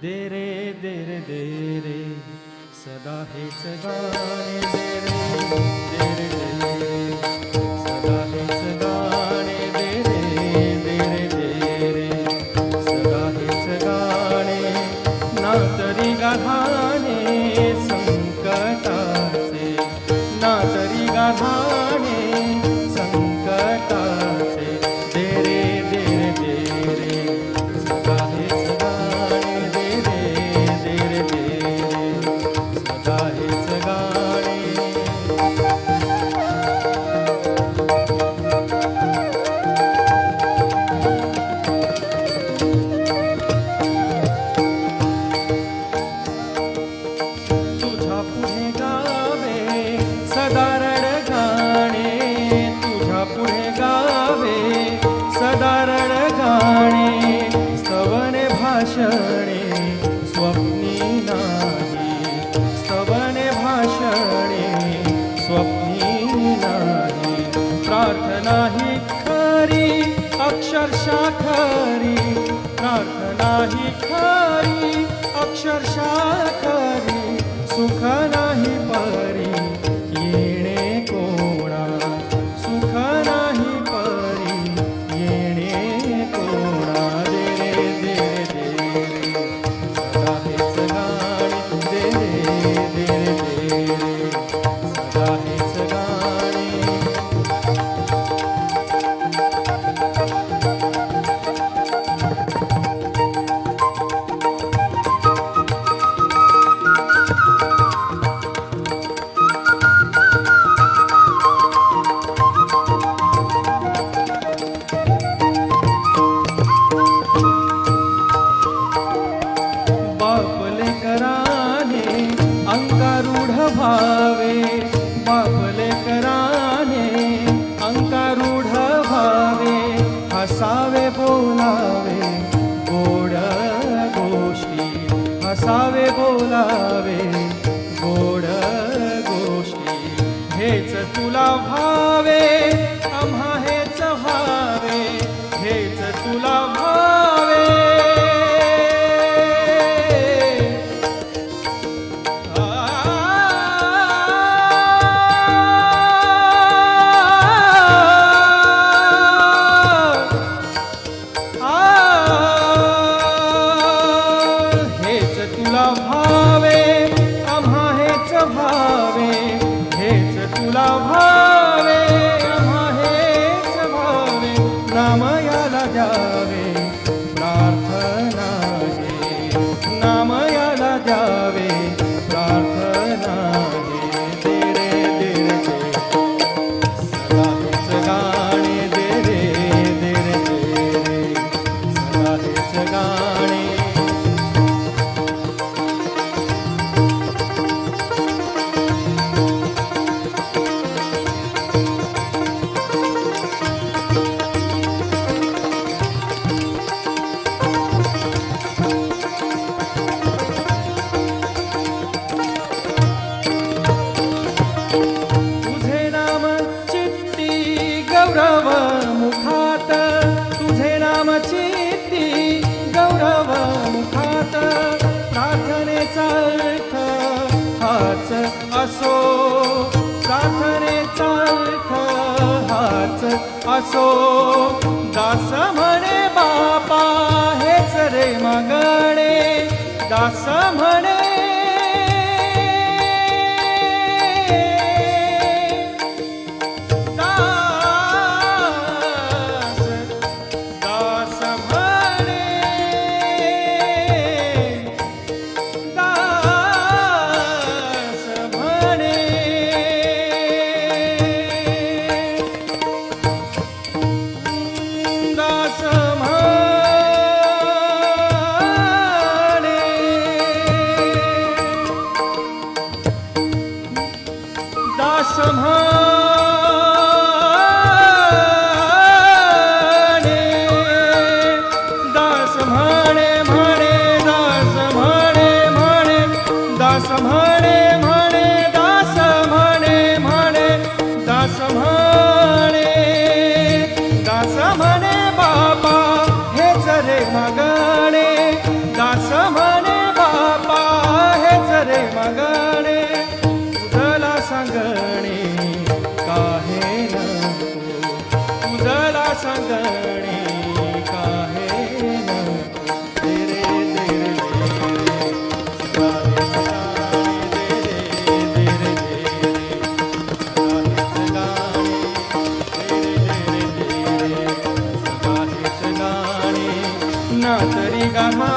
दे रे दे रे दे रे सदा हेच गाणे दे रे दे रे दे रे सदा हेच गाणे दे रे दे रे दे रे सदा हेच गाणे ना तरी गाणे संकटाचे ना तरी गाणे संकटाचे दे रे दे रे दे रे सदा हेच गाणे दे रे दे रे दे रे सदा हेच गाणे तुझ्या पुढे गावे सदा रडगाणे तुझ्या पुढे गावे सदा रडगाणे स्तवने भाषणे स्वप्नी नाही स्तवने भाषणे स्वप्नी नाही प्रार्थना ही खरी अक्षरशः खरी प्रार्थना ही खरी अक्षरशः खरी सुख नाही परी येणे कोणा सुख नाही परी येणे कोणा दे रे दे रे दे रे सदा हेच गाणे दे रे दे रे दे रे सदा हेच गाणे बापले कराने अंकारूढ भावे बापले कराने अंकारूढ भावे हसावे बोलावे गोड गोष्टी हसावे बोलावे गोड गोष्टी हेच तुला भावे आम्हा हेच भावे हेच तुला भावे हेच तुला भावे आम्हा हेच भावे हेच तुला भावे आम्हा हेच भावे नाम याला द्यावे प्रार्थना हे नाम याला द्यावे प्रार्थना हे दे रे दे रे दे सदा हेच गाणे दे रे दे रे दे रे सदा हेच गाणे तुझे नाम चित्ती गौरव मुखात तुझे नाम चित्ती गौरव मुखात प्रार्थनेचा अर्थ हाच असो प्रार्थनेचा अर्थ हाच असो दास म्हणे बापा हेच रे मागणे दास म्हणे दास दास म्हणे दास म्हणे दास म्हणे तरी गाहा